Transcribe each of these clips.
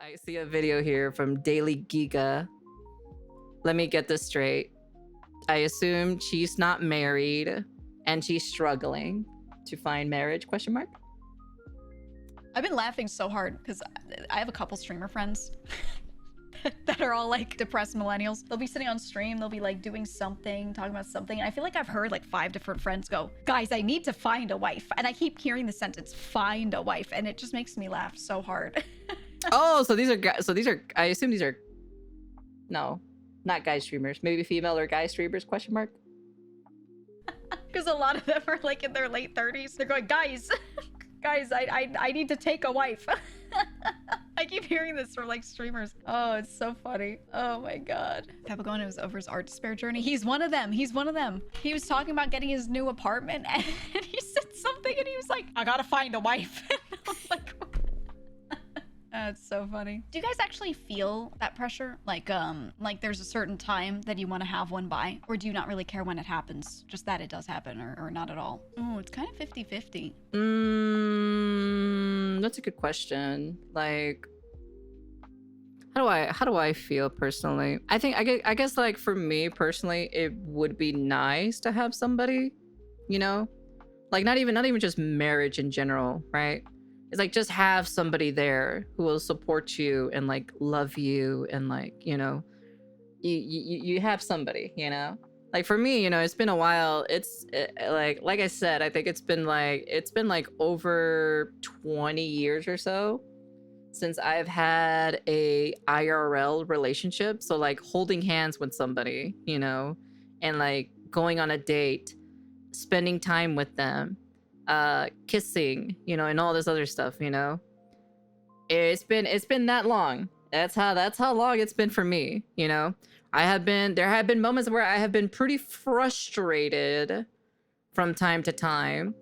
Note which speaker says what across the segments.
Speaker 1: I see a video here from Daily Giga. Let me get this straight. I assume she's not married and she's struggling to find marriage, question mark?
Speaker 2: I've been laughing so hard because I have a couple streamer friends that are all like depressed millennials. They'll be sitting on stream, they'll be like doing something, talking about something. And I feel like I've heard like 5 different friends go, guys, I need to find a wife. And I keep hearing the sentence, find a wife. And it just makes me laugh so hard.
Speaker 1: Oh, so these are, I assume these are, no, not guy streamers. Maybe female or guy streamers, question mark?
Speaker 2: Because a lot of them are like in their late 30s. They're going, guys, guys, I need to take a wife. I keep hearing this from like streamers. Oh, it's so funny. Oh my God. Papagon was over his art despair journey. He's one of them. He's one of them. He was talking about getting his new apartment and he said something and he was like, I gotta find a wife. And I was like, it's so funny. Do you guys actually feel that pressure? Like there's a certain time that you want to have one by, or do you not really care when it happens? Just that it does happen or not at all? Oh, it's kind of 50-50.
Speaker 1: That's a good question. Like, how do I feel personally? I guess like for me personally, it would be nice to have somebody, you know, like not even just marriage in general, right? It's like just have somebody there who will support you and like love you and like, you know, you have somebody, you know. Like for me, you know, it's been a while. Like I said, I think it's been like over 20 years or so since I've had a IRL relationship. So like holding hands with somebody, you know, and like going on a date, spending time with them, kissing, you know, and all this other stuff, you know. It's been that long. That's how long it's been for me, you know. There have been moments where I have been pretty frustrated from time to time.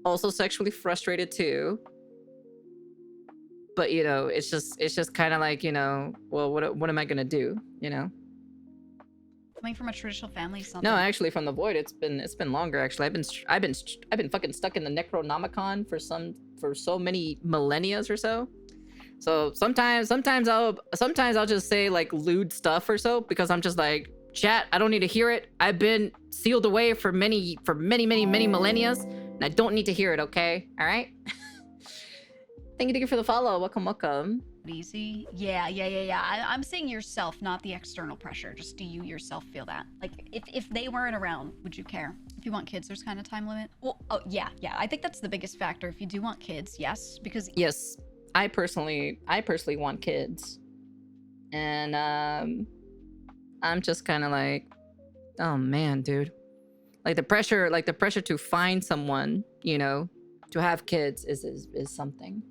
Speaker 1: Also sexually frustrated too. But you know, it's just kind of like, you know, well, what am I gonna do, you know?
Speaker 2: Coming from a traditional family, something.
Speaker 1: No, actually, from the Void, it's been longer. Actually, I've been fucking stuck in the Necronomicon for so many millennia or so. So sometimes I'll just say like lewd stuff or so because I'm just like, chat, I don't need to hear it. I've been sealed away for many millennia, and I don't need to hear it. Okay, all right. Thank you for the follow. Welcome.
Speaker 2: Easy. Yeah. I'm saying yourself, not the external pressure. Just do you yourself feel that? Like if they weren't around, would you care? If you want kids, there's kind of time limit. Well, oh yeah. I think that's the biggest factor. If you do want kids, yes, because
Speaker 1: yes, I personally want kids, and I'm just kind of like, oh man, dude, like the pressure to find someone, you know, to have kids is something.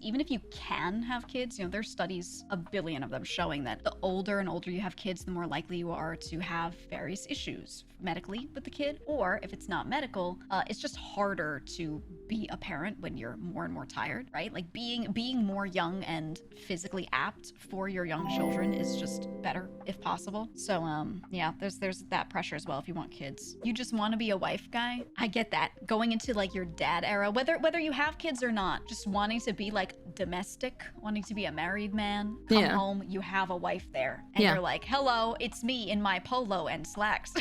Speaker 2: even if you can have kids, you know, there's studies, a billion of them, showing that the older and older you have kids, the more likely you are to have various issues medically with the kid, or if it's not medical, it's just harder to be a parent when you're more and more tired, right? Like being more young and physically apt for your young children is just better if possible. So yeah, there's that pressure as well if you want kids. You just want to be a wife guy. I get that. Going into like your dad era, whether you have kids or not, just wanting to be like domestic, wanting to be a married man, come home, you have a wife there, and you're like, hello, it's me in my polo and slacks.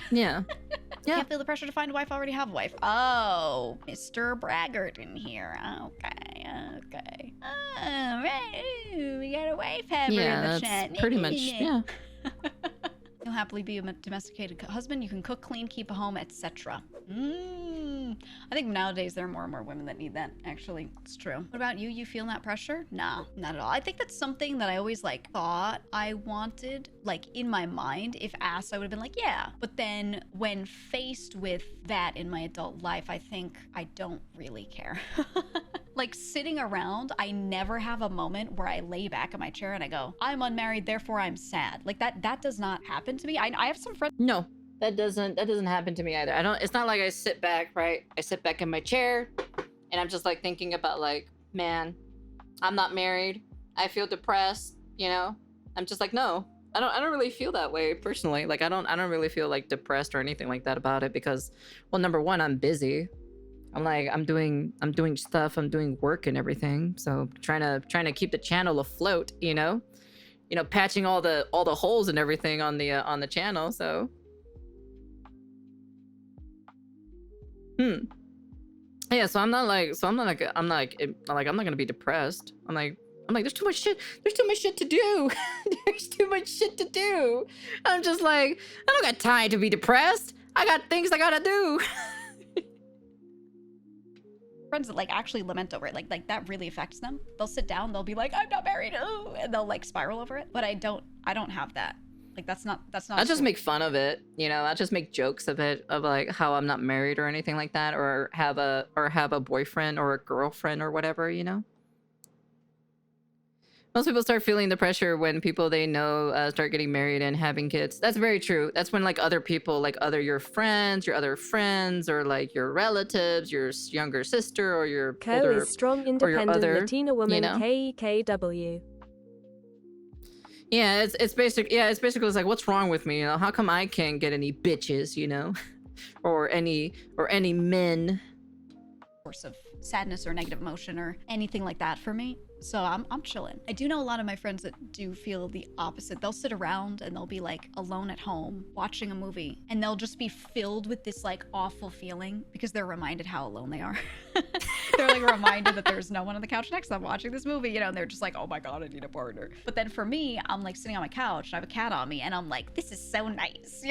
Speaker 2: Can't feel the pressure to find a wife, already have a wife. Oh, Mr. Braggart in here. Okay. All right, we got a wife haver in the chat.
Speaker 1: Pretty much, yeah.
Speaker 2: You'll happily be a domesticated husband. You can cook, clean, keep a home, etc. I think nowadays there are more and more women that need that, actually. It's true. What about you? You feel that pressure? No, not at all. I think that's something that I always like thought I wanted, like in my mind. If asked, I would have been like, yeah. But then when faced with that in my adult life, I think I don't really care. Like sitting around, I never have a moment where I lay back in my chair and I go, I'm unmarried, therefore I'm sad. Like that does not happen to me. I have some friends.
Speaker 1: No, that doesn't happen to me either. It's not like I sit back, right? I sit back in my chair and I'm just like thinking about like, man, I'm not married. I feel depressed, you know? I'm just like, no, I don't really feel that way personally. Like I don't really feel like depressed or anything like that about it because, well, number one, I'm busy. I'm doing stuff, I'm doing work and everything. So trying to keep the channel afloat, you know? Patching all the holes and everything on the channel, so yeah, so I'm not gonna be depressed. I'm like there's too much shit to do. There's too much shit to do. I'm just like, I don't got time to be depressed. I got things I gotta do.
Speaker 2: Friends that like actually lament over it, like that really affects them. They'll sit down, they'll be like, I'm not married, oh, and they'll like spiral over it. But I don't have that. Like that's not
Speaker 1: I just make fun of it, I just make jokes of it, of like how I'm not married or anything like that, or have a boyfriend or a girlfriend or whatever, Most people start feeling the pressure when people they know start getting married and having kids. That's very true. That's when like other people, like your friends, your other friends, or like your relatives, your younger sister, or your older,
Speaker 3: is strong, independent
Speaker 1: other,
Speaker 3: Latina woman, KKW.
Speaker 1: Yeah, it's basically it's like, what's wrong with me? How come I can't get any bitches, or any men?
Speaker 2: Source of sadness or negative emotion or anything like that for me. So I'm chilling. I do know a lot of my friends that do feel the opposite. They'll sit around and they'll be like alone at home watching a movie, and they'll just be filled with this like awful feeling because they're reminded how alone they are. They're like reminded that there's no one on the couch next to them watching this movie, and they're just like, oh my god, I need a partner. But then for me, I'm like sitting on my couch and I have a cat on me, and I'm like, this is so nice,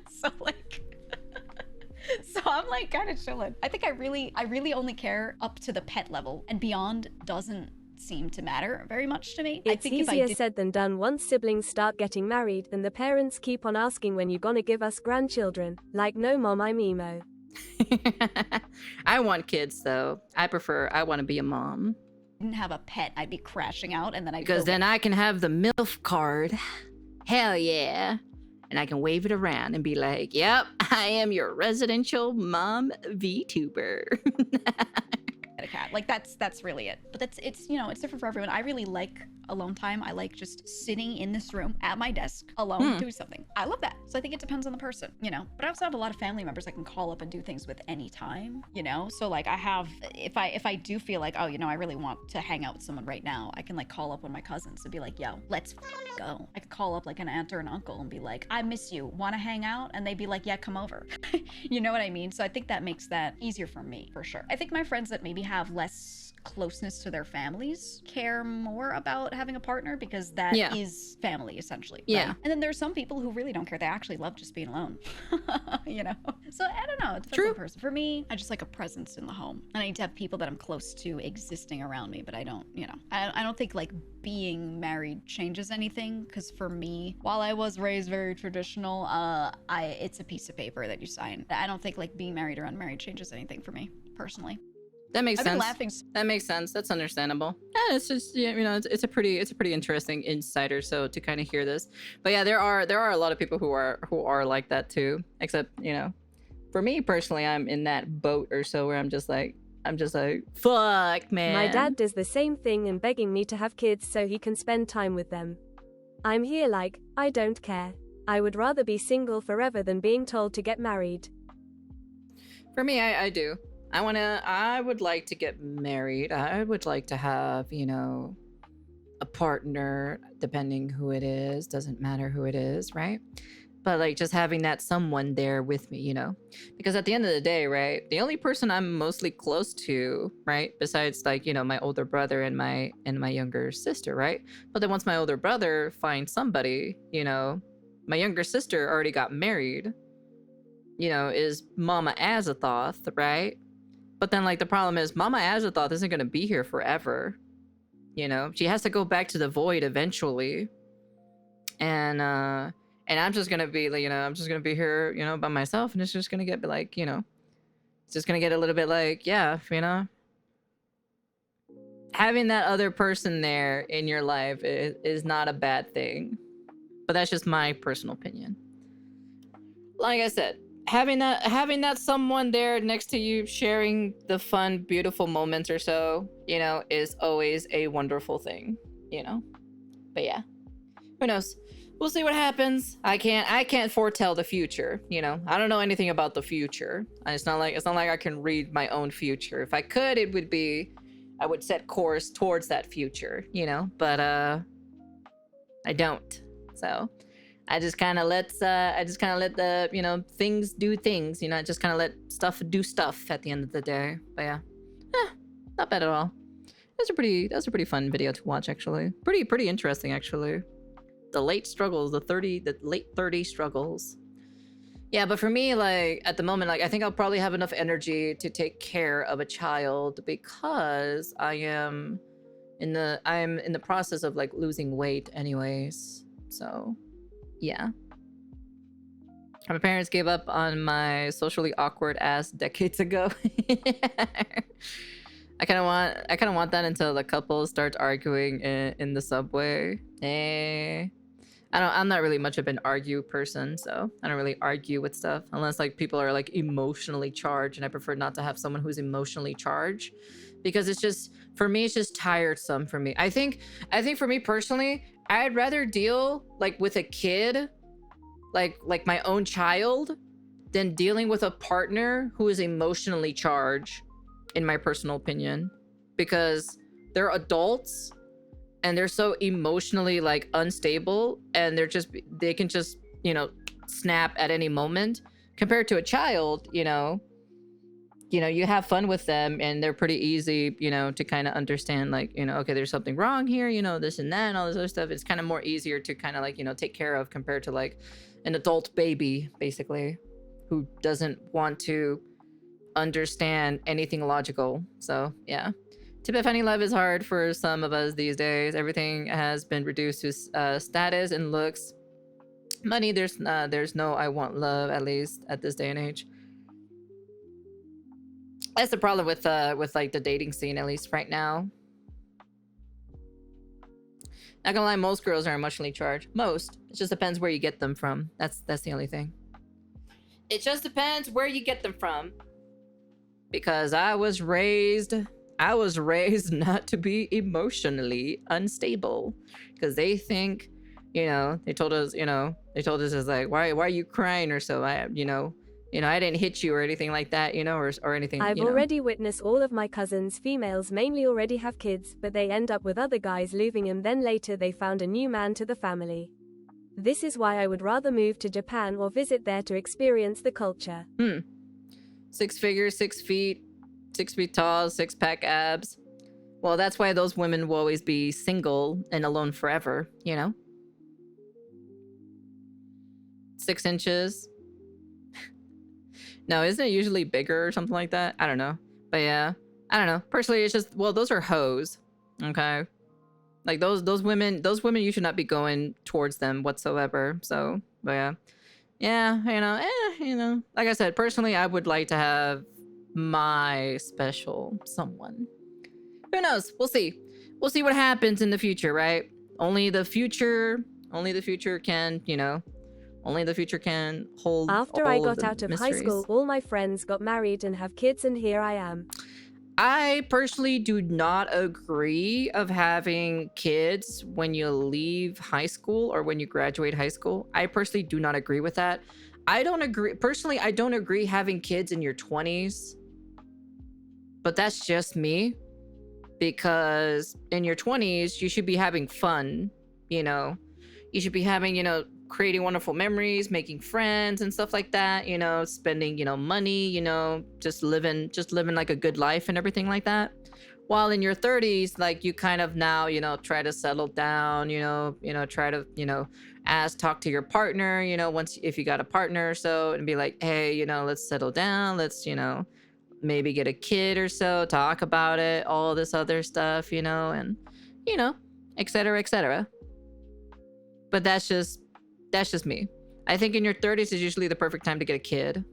Speaker 2: So like so I'm like kind of chilling. I think I really only care up to the pet level, and beyond doesn't seem to matter very much to me.
Speaker 3: It's
Speaker 2: I think
Speaker 3: easier said than done once siblings start getting married and the parents keep on asking when you gonna give us grandchildren. Like, no mom, I'm emo.
Speaker 1: I want kids though. I want to be a mom.
Speaker 2: Didn't have a pet, I'd be crashing out, and then
Speaker 1: because then I can have the MILF card. Hell yeah. And I can wave it around and be like, yep, I am your residential mom VTuber.
Speaker 2: A cat. Like that's really it. But it's it's different for everyone. I really like alone time. I like just sitting in this room at my desk alone doing something. I love that. So I think it depends on the person, But I also have a lot of family members I can call up and do things with anytime, So like I have, if I do feel like, oh, I really want to hang out with someone right now, I can like call up one of my cousins and be like, yo, let's go. I could call up like an aunt or an uncle and be like, I miss you. Want to hang out? And they'd be like, yeah, come over. You know what I mean? So I think that makes that easier for me, for sure. I think my friends that maybe have less closeness to their families care more about having a partner because that is family essentially. Right?
Speaker 1: Yeah.
Speaker 2: And then there's some people who really don't care. They actually love just being alone. So I don't know. It depends on the person. For me, I just like a presence in the home. And I need to have people that I'm close to existing around me, but I don't, I don't think like being married changes anything, because for me, while I was raised very traditional, it's a piece of paper that you sign. I don't think like being married or unmarried changes anything for me personally.
Speaker 1: That makes
Speaker 2: I've
Speaker 1: sense.
Speaker 2: been laughing.
Speaker 1: That makes sense. That's understandable. Yeah, it's just it's a pretty interesting insider. So to kind of hear this, but yeah, there are a lot of people who are like that too. Except for me personally, I'm in that boat or so where I'm just like fuck, man.
Speaker 3: My dad does the same thing and begging me to have kids so he can spend time with them. I'm here like, I don't care. I would rather be single forever than being told to get married.
Speaker 1: For me, I do. I would like to get married. I would like to have, a partner, depending who it is. Doesn't matter who it is, right? But like just having that someone there with me, because at the end of the day, right, the only person I'm mostly close to, right, besides like, my older brother and my younger sister, right? But then once my older brother finds somebody, my younger sister already got married, is Mama Azathoth, right? But then, like, the problem is Mama Azathoth isn't going to be here forever. She has to go back to the void eventually. And I'm just going to be, like, I'm just going to be here, by myself. And it's just going to get, like, it's just going to get a little bit like, yeah, having that other person there in your life is not a bad thing. But that's just my personal opinion. Like I said, having that someone there next to you sharing the fun, beautiful moments or so, is always a wonderful thing, But yeah, who knows? we'll see what happens. I can't foretell the future, you know. I don't know anything about the future. It's not like I can read my own future. If I could, it would be I would set course towards that future, you know, but I don't. So I just kind of let the, you know, things do things, you know. I just kind of let stuff do stuff at the end of the day. But yeah, not bad at all. That was a pretty fun video to watch, actually. Pretty interesting, actually. The late struggles, the late 30 struggles. Yeah, but for me, like at the moment, like I think I'll probably have enough energy to take care of a child because I'm in the process of like losing weight anyways. So yeah. My parents gave up on my socially awkward ass decades ago. I kind of want that until the couple starts arguing in the subway. I'm not really much of an argue person, so I don't really argue with stuff unless like people are like emotionally charged, and I prefer not to have someone who's emotionally charged because it's just, for me, it's just tiresome for me. I think for me personally, I'd rather deal like with a kid, like my own child, than dealing with a partner who is emotionally charged, in my personal opinion, because they're adults and they're so emotionally like unstable, and they can just, you know, snap at any moment, compared to a child. You know, you have fun with them and they're pretty easy, you know, to kind of understand, like, you know, okay, there's something wrong here, you know, this and that and all this other stuff. It's kind of more easier to kind of like, you know, take care of compared to like an adult baby, basically, who doesn't want to understand anything logical. So yeah, to be finding love is hard for some of us these days. Everything has been reduced to status and looks. Money, there's no I want love, at least at this day and age. That's the problem with like the dating scene, at least right now. Not gonna lie, most girls are emotionally charged. Most. It just depends where you get them from. That's the only thing. It just depends where you get them from. Because I was raised not to be emotionally unstable. Because they think, you know, they told us it's like, why are you crying or so? I didn't hit you or anything like that, you know, or anything.
Speaker 3: I've already witnessed all of my cousins, females mainly, already have kids, but they end up with other guys leaving them, then later they found a new man to the family. This is why I would rather move to Japan or visit there to experience the culture.
Speaker 1: 6 figures, 6 feet, 6 feet tall, 6-pack abs. Well, that's why those women will always be single and alone forever, you know? 6 inches. No, isn't it usually bigger or something like that? I don't know. But yeah, I don't know. Personally, it's just, well, those are hoes. Okay? Like those women, you should not be going towards them whatsoever. So, but yeah. Yeah, you know, like I said, personally, I would like to have my special someone. Who knows? We'll see. We'll see what happens in the future, right? Only the future can, you know, only the future can hold.
Speaker 3: After I got out of high school, all my friends got married and have kids, and here I am.
Speaker 1: I personally do not agree of having kids when you leave high school or when you graduate high school. I personally do not agree with that. I don't agree having kids in your 20s. But that's just me. Because in your 20s, you should be having fun, you know. You should be having, you know, creating wonderful memories, making friends and stuff like that, you know, spending, you know, money, you know, just living like a good life and everything like that. While in your 30s, like, you kind of now, you know, try to settle down, you know, try to, you know, talk to your partner, you know, if you got a partner or so, and be like, hey, you know, let's settle down, let's, you know, maybe get a kid or so, talk about it, all this other stuff, you know, and, you know, etc., etc. But that's just me. I think in your 30s is usually the perfect time to get a kid.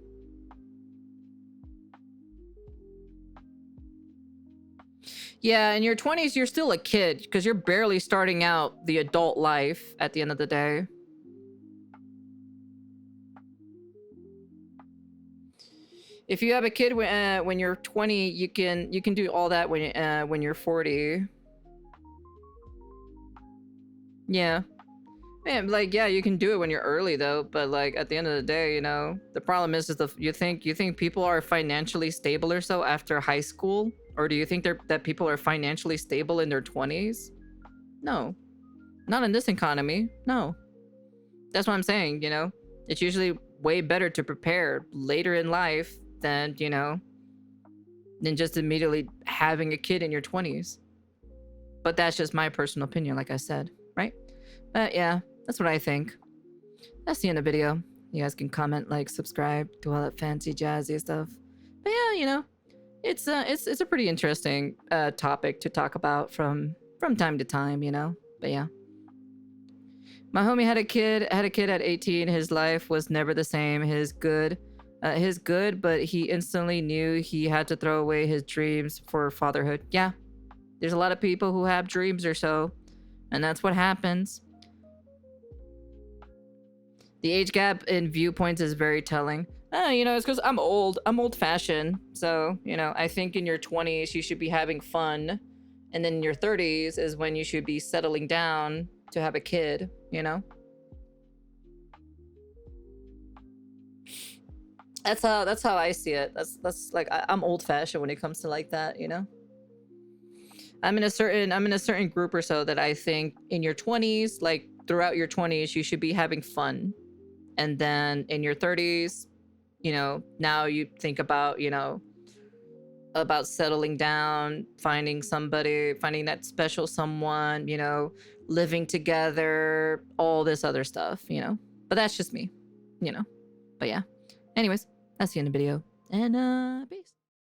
Speaker 1: Yeah, in your 20s, you're still a kid because you're barely starting out the adult life at the end of the day. If you have a kid when you're 20, you can do all that when you're 40. Yeah. Man, like, yeah, you can do it when you're early though, but like at the end of the day, you know, the problem is you think people are financially stable or so after high school, or do you think that people are financially stable in their 20s? No, not in this economy. No, that's what I'm saying. You know, it's usually way better to prepare later in life than than just immediately having a kid in your 20s. But that's just my personal opinion, like I said, right? But yeah, that's what I think. That's the end of the video. You guys can comment, like, subscribe, do all that fancy jazzy stuff. But yeah, you know, it's a pretty interesting topic to talk about from time to time, you know. But yeah. My homie had a kid at 18. His life was never the same. His good, but he instantly knew he had to throw away his dreams for fatherhood. Yeah, there's a lot of people who have dreams or so, and that's what happens. The age gap in viewpoints is very telling. You know, it's because I'm old. I'm old-fashioned. So, you know, I think in your 20s, you should be having fun. And then in your 30s is when you should be settling down to have a kid, you know? That's how I see it. That's like, I'm old-fashioned when it comes to like that, you know? I'm in a certain group or so that I think in your 20s, like throughout your 20s, you should be having fun. And then in your 30s, you know, now you think about, you know, about settling down, finding somebody, finding that special someone, you know, living together, all this other stuff, you know. But that's just me, you know. But yeah. Anyways, that's the end of the video. And peace.